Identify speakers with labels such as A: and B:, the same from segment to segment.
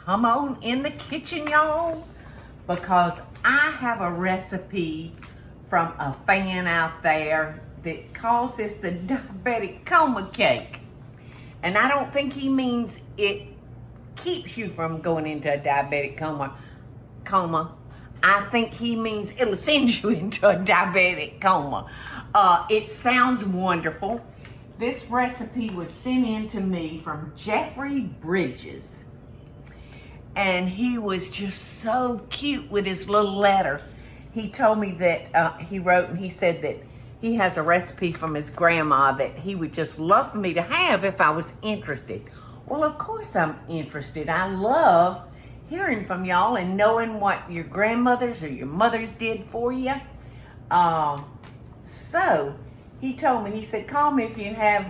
A: come on in the kitchen, y'all, because I have a recipe from a fan out there that calls this a diabetic coma cake. And I don't think he means it keeps you from going into a diabetic coma. I think he means it'll send you into a diabetic coma. It sounds wonderful. This recipe was sent in to me from Jeffrey Bridges. And he was just so cute with his little letter. He told me that he wrote and he said that he has a recipe from his grandma that he would just love for me to have if I was interested. Well, of course I'm interested. I love hearing from y'all and knowing what your grandmothers or your mothers did for you. So he told me, he said, call me if you have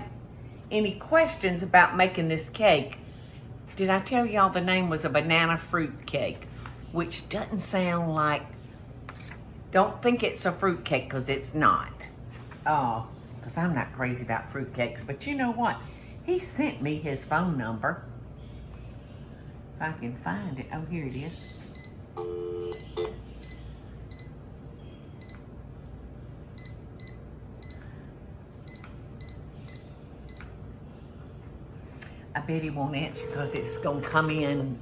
A: any questions about making this cake. Did I tell y'all the name was a banana fruit cake, which doesn't sound like, don't think it's a fruit cake because it's not. Because I'm not crazy about fruit cakes, but you know what? He sent me his phone number. If I can find it. Oh, here it is. I bet he won't answer because it's going to come in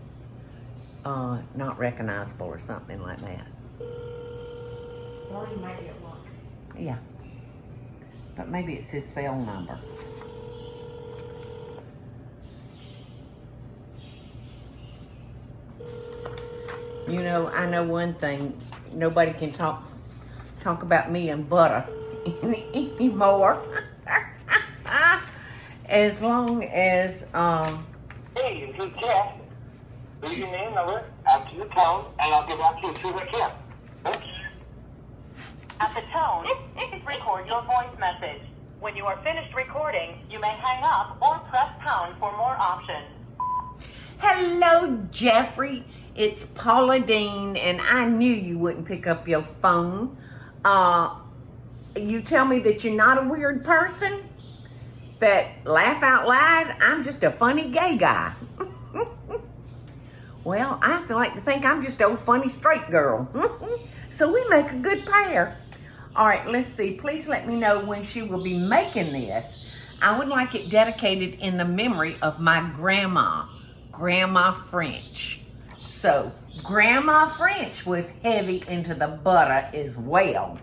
A: not recognizable or something like that.
B: Or he might be at work.
A: Yeah. But maybe it's his cell number. You know, I know one thing. Nobody can talk about me and butter anymore. As long as,
C: Hey, this is Jeff. Leave your name, number, after the tone, and I'll get back to you as soon as I can. Oops.
D: At the tone, please record your voice message. When you are finished recording, you may hang up or press pound for more options.
A: hello, Jeffrey. It's Paula Deen, and I knew you wouldn't pick up your phone. You tell me that you're not a weird person? That laugh out loud? I'm just a funny gay guy. Well, I like to think I'm just old funny straight girl. So we make a good pair. All right, let's see. Please let me know when she will be making this. I would like it dedicated in the memory of my grandma, Grandma French. So, Grandma French was heavy into the butter as well.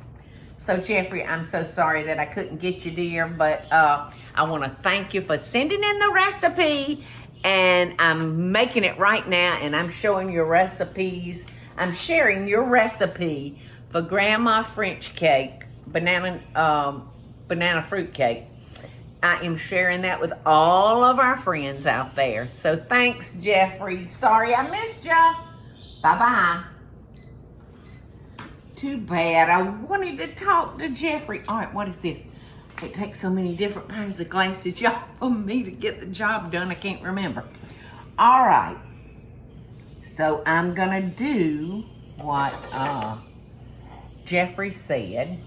A: So, Jeffrey, I'm so sorry that I couldn't get you, dear, but I want to thank you for sending in the recipe, and I'm making it right now, and I'm showing your recipes. I'm sharing your recipe for Grandma French cake, banana fruit cake. I am sharing that with all of our friends out there. So thanks, Jeffrey. Sorry I missed ya. Bye-bye. Too bad. I wanted to talk to Jeffrey. All right, what is this? It takes so many different pairs of glasses, y'all, for me to get the job done. I can't remember. All right. So I'm going to do what Jeffrey said.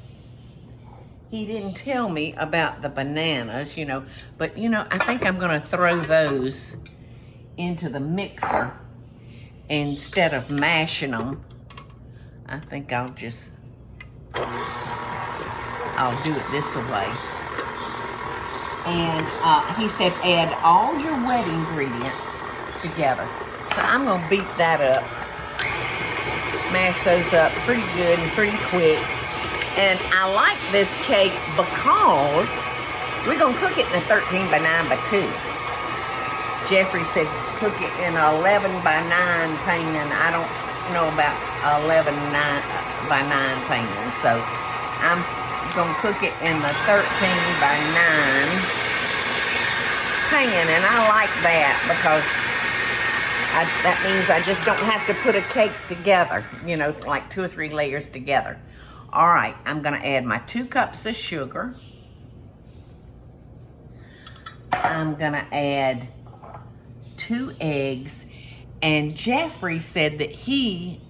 A: He didn't tell me about the bananas, you know, but, you know, I think I'm going to throw those into the mixer instead of mashing them. I think I'll do it this way. And he said add all your wet ingredients together. So I'm going to beat that up. Mash those up pretty good and pretty quick. And I like this cake because we're going to cook it in a 13 by 9 by 2. Jeffrey said cook it in an 11 by 9 pan. I don't know about 11 by 9 pan. So I'm going to cook it in the 13 by 9 pan. And I like that because that means I just don't have to put a cake together, you know, like 2 or 3 layers together. All right, I'm gonna add my 2 cups of sugar. I'm gonna add 2 eggs. And Jeffrey said that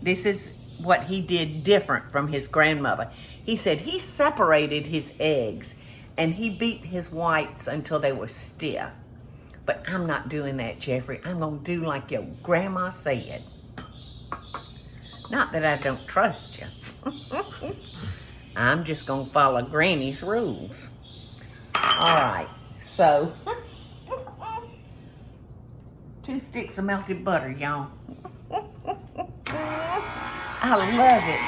A: this is what he did different from his grandmother. He said he separated his eggs and he beat his whites until they were stiff. But I'm not doing that, Jeffrey. I'm going to do like your grandma said. Not that I don't trust you. I'm just going to follow Granny's rules. All right, so 2 sticks of melted butter, y'all. I love it.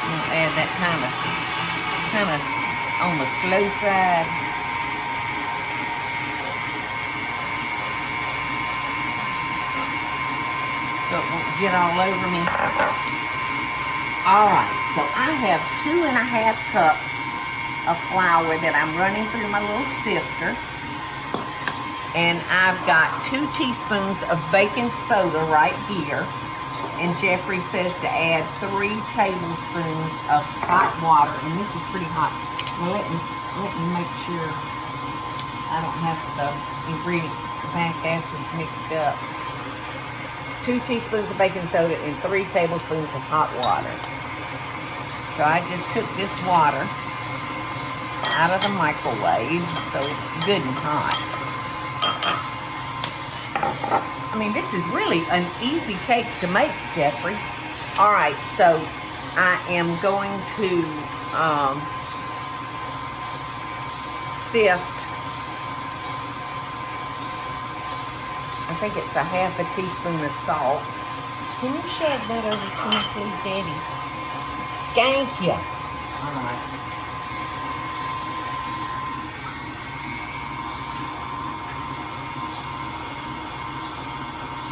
A: I'll add that kind of on the slow side. So it won't get all over me. All right, so I have 2.5 cups of flour that I'm running through my little sifter. And I've got 2 teaspoons of baking soda right here. And Jeffrey says to add 3 tablespoons of hot water. And this is pretty hot. Now let me make sure I don't have the ingredients, the back acids mixed up. 2 teaspoons of baking soda and 3 tablespoons of hot water. So I just took this water out of the microwave, so it's good and hot. I mean, this is really an easy cake to make, Jeffrey. All right, so I am going to sift, I think it's a 1/2 teaspoon of salt. Can you shove that over to me, please, Daddy? Skank ya. All right.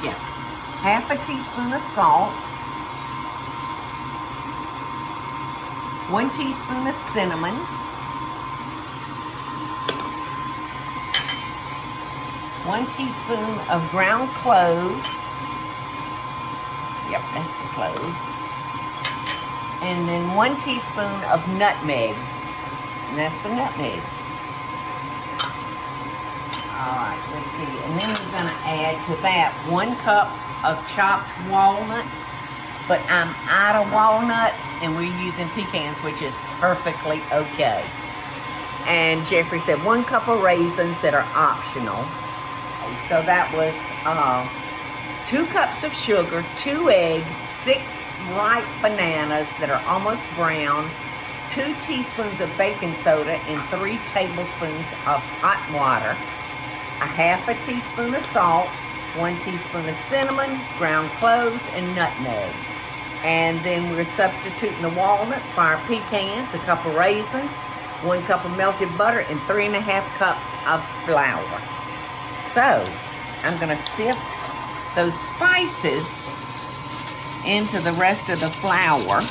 A: Yeah, 1/2 teaspoon of salt, 1 teaspoon of cinnamon, 1 teaspoon of ground cloves. Yep, that's the cloves. And then 1 teaspoon of nutmeg. And that's the nutmeg. Alright, let's see. And then we're going to add to that 1 cup of chopped walnuts. But I'm out of walnuts and we're using pecans, which is perfectly okay. And Jeffrey said 1 cup of raisins that are optional. So that was 2 cups of sugar, 2 eggs, 6 ripe bananas that are almost brown, 2 teaspoons of baking soda and 3 tablespoons of hot water, a 1/2 teaspoon of salt, 1 teaspoon of cinnamon, ground cloves, and nutmeg. And then we're substituting the walnuts for our pecans, a cup of raisins, 1 cup of melted butter, and 3.5 cups of flour. So, I'm going to sift those spices into the rest of the flour.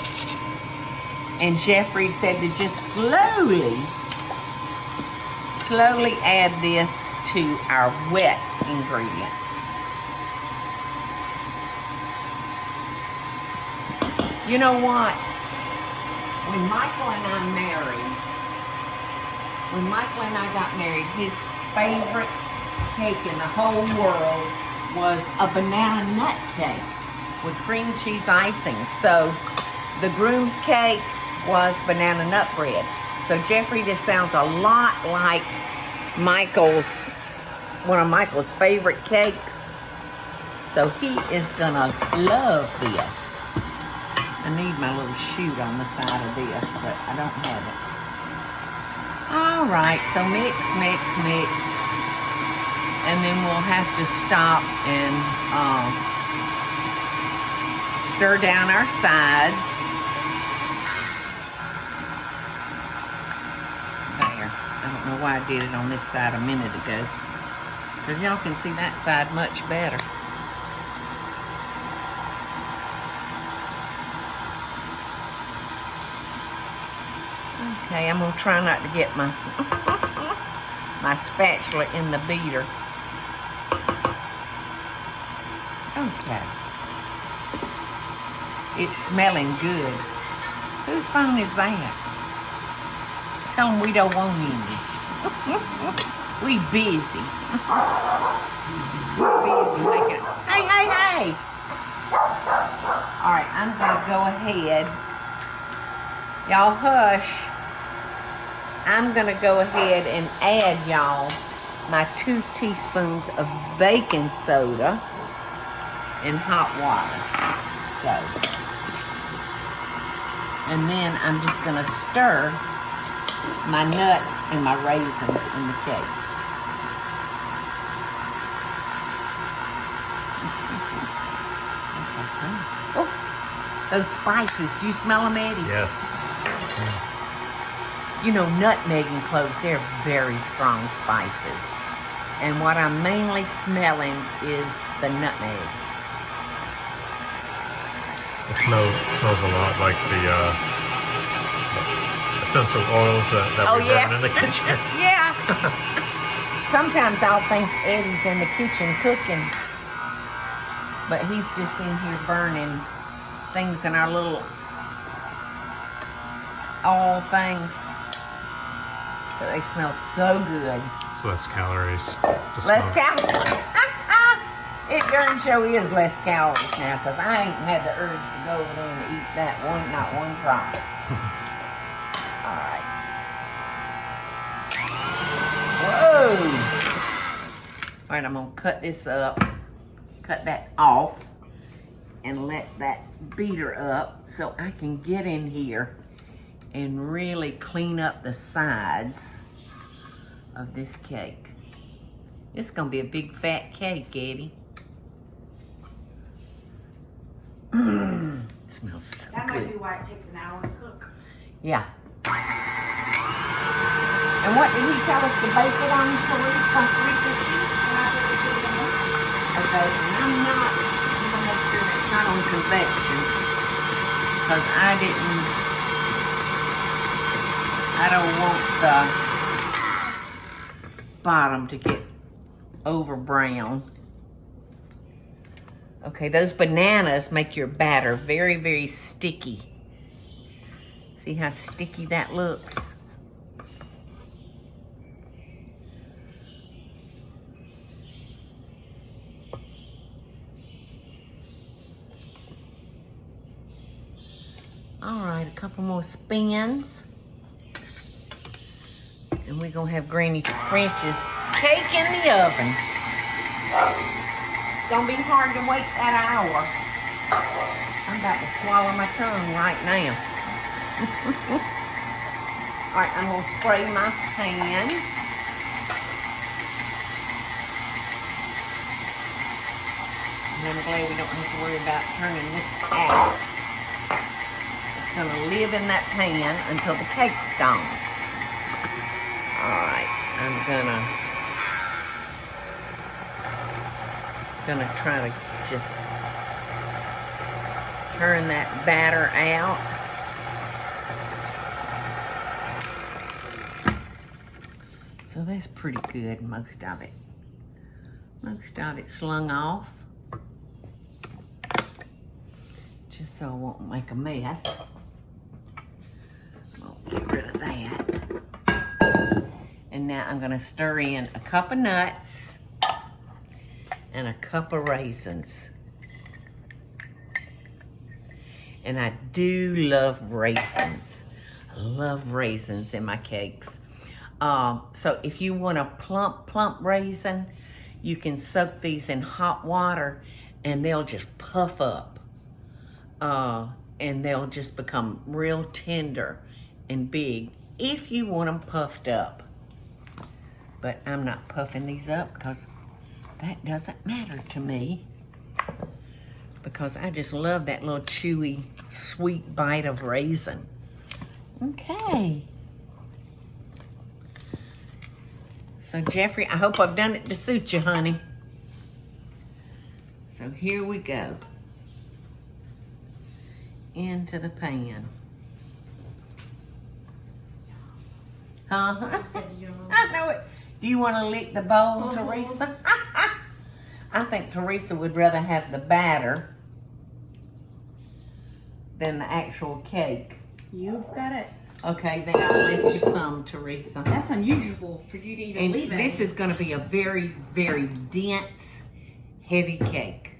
A: And Jeffrey said to just slowly add this to our wet ingredients. You know what? When Michael and I got married, his favorite cake in the whole world was a banana nut cake with cream cheese icing. So the groom's cake was banana nut bread. So Jeffrey, this sounds a lot like one of Michael's favorite cakes. So he is gonna love this. I need my little shoot on the side of this, but I don't have it. All right, so mix, mix, mix. And then we'll have to stop and stir down our sides. There. I don't know why I did it on this side a minute ago. Because y'all can see that side much better. Okay, I'm going to try not to get my my spatula in the beater. Okay. It's smelling good. Whose phone is that? Tell them we don't want any. We busy. We're busy making... Hey, hey, hey! Alright, I'm going to go ahead Y'all hush. I'm gonna go ahead and add y'all my 2 teaspoons of baking soda in hot water. So, and then I'm just gonna stir my nuts and my raisins in the cake. Oh, those spices, do you smell them, Eddie?
E: Yes.
A: You know, nutmeg and cloves, they're very strong spices. And what I'm mainly smelling is the nutmeg.
E: It smells a lot like the essential oils that we burn in the kitchen.
A: Yeah. Sometimes I'll think Eddie's in the kitchen cooking, but he's just in here burning things in our little oil things. But they smell so good.
E: It's less calories.
A: Less calories. It darn sure is less calories now, because I ain't had the urge to go over there and eat that not one drop. Alright. Whoa! Alright, I'm going to cut this up, cut that off, and let that beater up so I can get in here and really clean up the sides of this cake. It's gonna be a big fat cake, Eddie. It smells so
B: That
A: good.
B: might be why it takes an hour to cook.
A: Yeah. And what did he tell us to bake it on, Teresa? 350? Okay, and I'm gonna make sure it's not on convection, because I don't want the bottom to get over brown. Okay, those bananas make your batter very, very sticky. See how sticky that looks? All right, a couple more spins. And we're gonna have Granny French's cake in the oven. It's gonna be hard to wait that hour. I'm about to swallow my tongue right now. All right, I'm gonna spray my pan. And I'm glad we don't have to worry about turning this out. It's gonna live in that pan until the cake's done. Alright, I'm gonna try to just turn that batter out. So that's pretty good, most of it. Most of it slung off. Just so I won't make a mess. I'll get rid of that. And now I'm gonna stir in a cup of nuts and a cup of raisins. And I do love raisins. I love raisins in my cakes. So if you want a plump raisin, you can soak these in hot water and they'll just puff up. And they'll just become real tender and big if you want them puffed up. But I'm not puffing these up because that doesn't matter to me, because I just love that little chewy, sweet bite of raisin. Okay. So Jeffrey, I hope I've done it to suit you, honey. So here we go. Into the pan. Huh? I know it. Do you want to lick the bowl, Teresa? I think Teresa would rather have the batter than the actual cake.
B: You've got it.
A: Okay, then I'll lift you some, Teresa.
B: That's unusual for you to even
A: And
B: leave it.
A: this is going to be a very, very dense, heavy cake.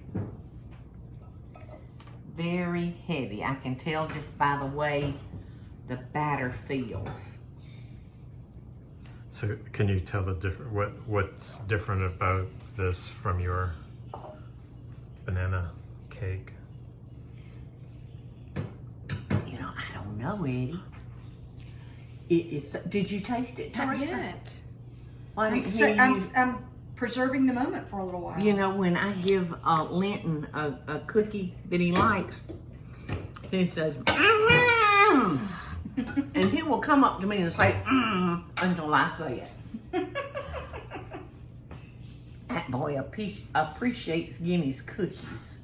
A: Very heavy. I can tell just by the way the batter feels.
E: So can you tell the what's different about this from your banana cake?
A: You know, I don't know, Eddie. It is. Did you taste it,
B: Not
A: Teresa?
B: yet.
A: Why didn't you?
B: I'm preserving the moment for a little while.
A: You know, when I give Linton a cookie that he likes, he says, "Mm." And he will come up to me and say, until I say it. That boy appreciates Guinea's cookies.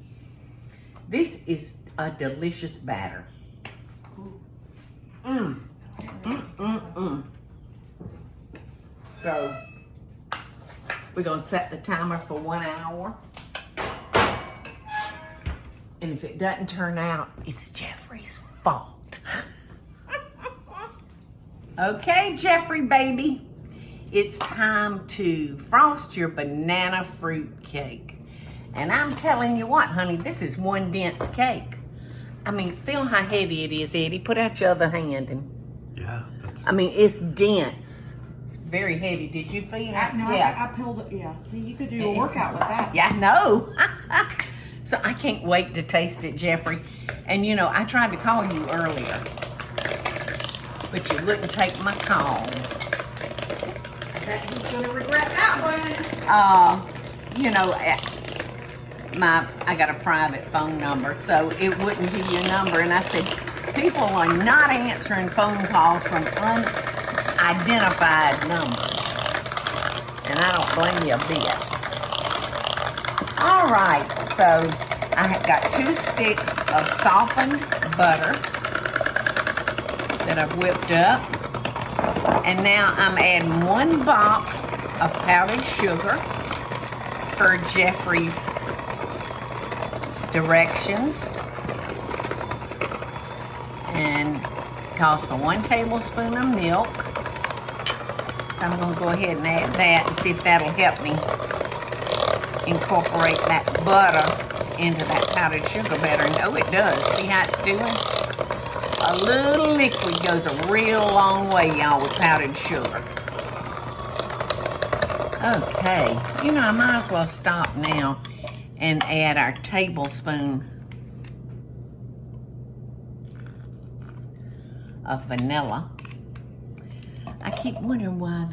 A: This is a delicious batter. So, we're going to set the timer for 1 hour. And if it doesn't turn out, it's Jeffrey's fault. Okay, Jeffrey baby, it's time to frost your banana fruit cake. And I'm telling you what, honey, this is one dense cake. I mean, feel how heavy it is, Eddie. Put out your other hand and.
E: Yeah, that's.
A: I mean, it's dense. It's very heavy. Did you feel it?
B: I peeled it. Yeah. See, you could do a workout with that.
A: Yeah, I know. So I can't wait to taste it, Jeffrey. And you know, I tried to call you earlier, but you wouldn't take my call.
B: I bet he's gonna regret that one.
A: You know, I got a private phone number, so it wouldn't give you a number. And I said, people are not answering phone calls from unidentified numbers. And I don't blame you a bit. All right, so I have got 2 sticks of softened butter that I've whipped up. And now I'm adding 1 box of powdered sugar per Jeffrey's directions. And calls for 1 tablespoon of milk. So I'm going to go ahead and add that and see if that'll help me incorporate that butter into that powdered sugar better. And oh, it does. See how it's doing? A little liquid goes a real long way, y'all, with powdered sugar. Okay, you know, I might as well stop now and add our tablespoon of vanilla. I keep wondering why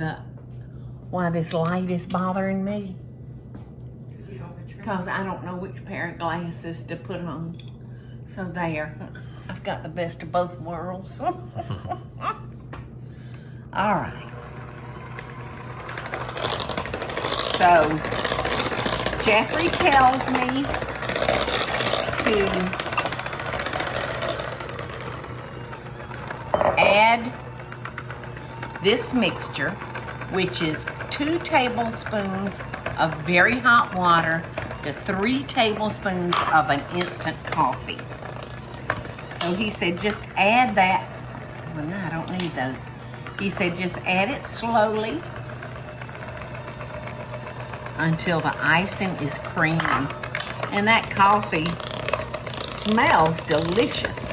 A: this light is bothering me. Because I don't know which pair of glasses to put on. So there, I've got the best of both worlds. All right. So, Jeffrey tells me to add this mixture, which is 2 tablespoons of very hot water to 3 tablespoons of an instant coffee. So he said just add that. Well, no, I don't need those. He said just add it slowly until the icing is creamy. And that coffee smells delicious.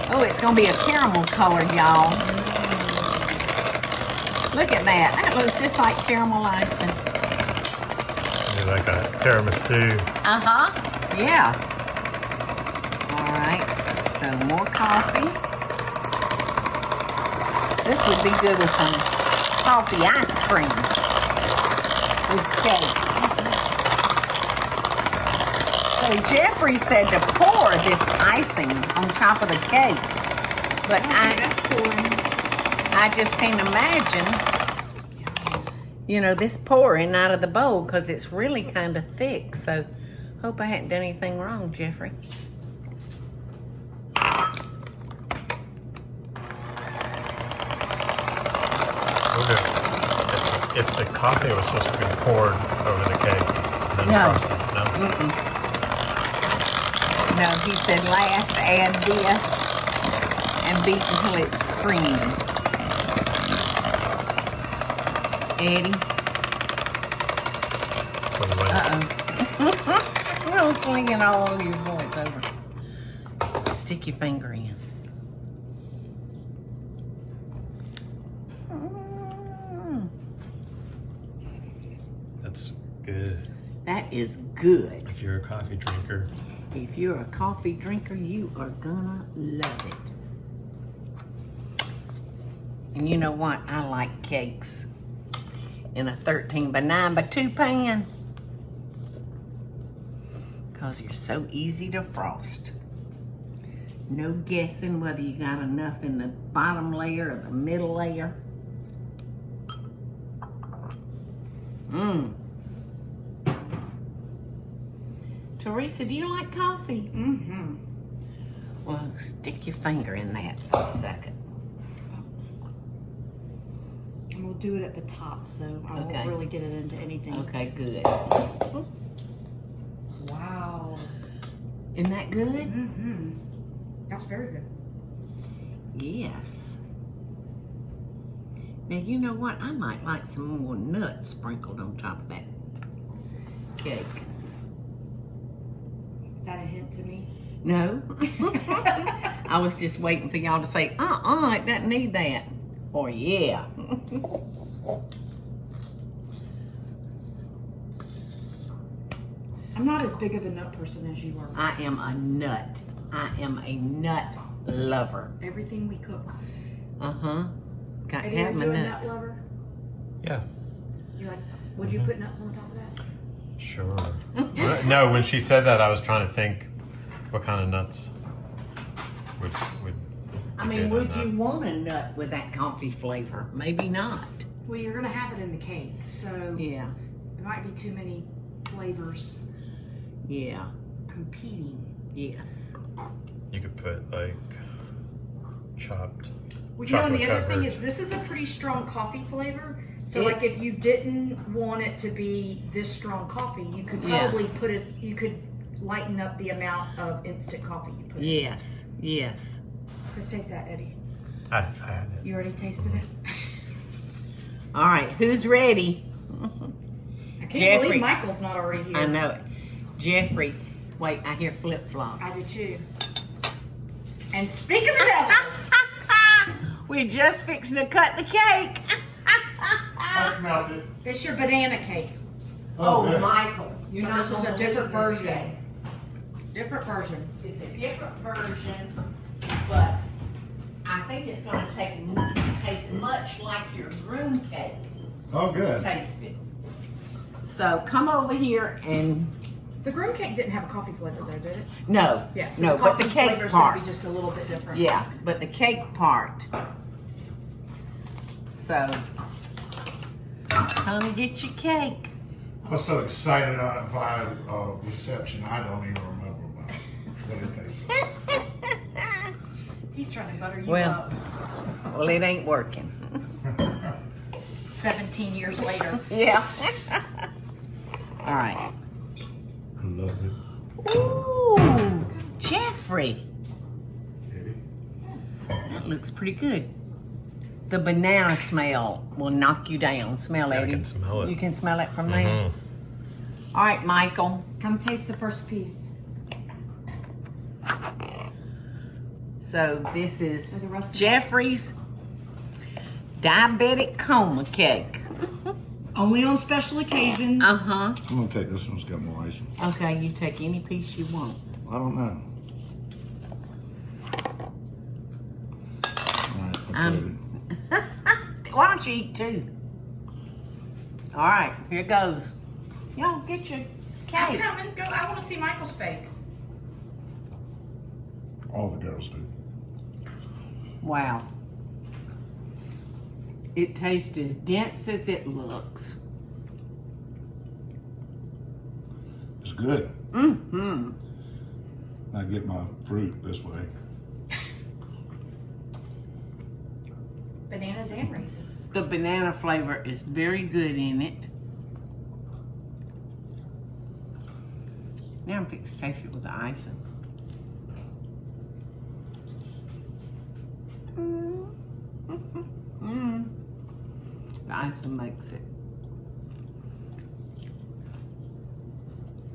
A: Oh, it's gonna be a caramel color, y'all. Look at that. That looks just like caramel icing.
E: Maybe like a tiramisu.
A: Uh-huh. Yeah. All right. So more coffee. This would be good with some coffee ice cream. This cake. So Jeffrey said to pour this icing on top of the cake. But I just can't imagine, you know, this pouring out of the bowl because it's really kind of thick. So hope I hadn't done anything wrong, Jeffrey.
E: If the coffee was supposed to be poured over the cake, then
A: No.
E: frosted, no?
A: No, he said last add this and beat until it's creamy. Eddie.
E: Otherwise,
A: I'm slinging all over your voice over. It's Stick your finger in. Mm.
E: That's good.
A: That is good.
E: If you're a coffee drinker.
A: If you're a coffee drinker, you are gonna love it. And you know what? I like cakes in a 13 by 9 by 2 pan. Because you're so easy to frost. No guessing whether you got enough in the bottom layer or the middle layer. Mmm. Teresa, do you like coffee?
B: Mm-hmm.
A: Well, stick your finger in that for a second.
B: And we'll do it at the top, so I
A: Okay.
B: won't really get it into anything.
A: Okay, good.
B: Wow.
A: Isn't that good?
B: Mm-hmm. That's very good.
A: Yes. Now, you know what? I might like some more nuts sprinkled on top of that cake.
B: Is that a hint to me?
A: No. I was just waiting for y'all to say, it doesn't need that. Or yeah.
B: I'm not as big of a nut person as you are.
A: I am a nut. I am a nut lover.
B: Everything we cook.
A: Uh-huh. Got to
B: Eddie,
A: have
B: are
A: my
B: you a
A: nuts.
B: nut lover?
E: Yeah,
B: You like? Would you put nuts on top of that?
E: sure. No, when she said that, I was trying to think what kind of nuts would
A: I
E: be
A: mean,
E: good
A: would
E: in
A: you
E: that.
A: want a nut with that coffee flavor? Maybe not.
B: Well, you're gonna have it in the cake, so
A: Yeah.
B: it might be too many flavors
A: Yeah.
B: competing.
A: Yes.
E: You could put like chopped.
B: Well, you know, and the other
E: Chocolate
B: thing
E: covered.
B: is this is a pretty strong coffee flavor. So,
A: It-
B: like, if you didn't want it to be this strong coffee, you could
A: Yeah.
B: probably put it. You could lighten up the amount of instant coffee you put.
A: Yes. Yes.
B: Let's taste that, Eddie.
E: I had it.
B: You already tasted it.
A: All right. Who's ready?
B: I can't
A: Jeffrey.
B: believe Michael's not already here.
A: I know it. Jeffrey. Wait, I hear flip-flops.
B: I did too. And speak of the devil,
A: We're just fixing to cut the cake.
C: I smelled it.
B: it's your banana cake.
A: Oh,
C: good.
A: Michael. You're
B: But
A: not
B: this is
A: gonna
B: a different
A: believe this
B: version.
A: cake.
B: Different version.
A: It's a different version, but I think it's going to taste much like your groom cake.
C: Oh, good.
A: Taste it. So come over here and
B: The groom cake didn't have a coffee flavor though, did it?
A: no,
B: Yeah. So
A: no,
B: the
A: but
B: coffee
A: the cake
B: flavor's gonna
A: part.
B: be just a little bit different.
A: Yeah, but the cake part. So, honey, get your cake.
F: I was so excited via reception, I don't even remember what it tasted.
B: He's trying to butter you
A: Well.
B: up.
A: Well, it ain't working.
B: 17 years later.
A: Yeah. All right.
F: I love it.
A: Ooh, Jeffrey.
F: Eddie.
A: That looks pretty good. The banana smell will knock you down. Smell it.
E: I can smell it.
A: You can smell it from there.
E: Mhm.
A: All right, Michael.
B: Come taste the first piece.
A: So this is
B: And the rest of
A: Jeffrey's diabetic coma cake.
B: Only on special occasions.
A: Uh-huh.
F: I'm gonna take this one, it's got more icing.
A: Okay, you take any piece you want.
F: I don't know. Alright, I'll take it.
A: Why don't you eat two? All right, here goes. Y'all get your
B: I'm
A: cake.
B: coming. Go. I want to see Michael's face.
F: All the girls do.
A: Wow. It tastes as dense as it looks.
F: It's good.
A: Mm-hmm.
F: I get my fruit this way.
B: Bananas and raisins.
A: The banana flavor is very good in it. Now I'm fixing to taste it with the icing. The icing makes it.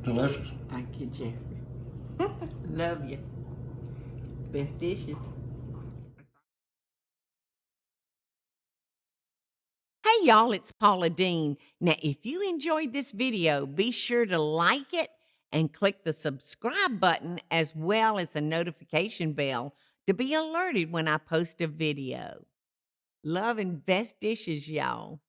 F: Delicious.
A: Thank you, Jeffrey. Love you. best dishes. Hey y'all, it's Paula Deen. Now, if you enjoyed this video, be sure to like it and click the subscribe button as well as the notification bell to be alerted when I post a video. Love and best dishes, y'all.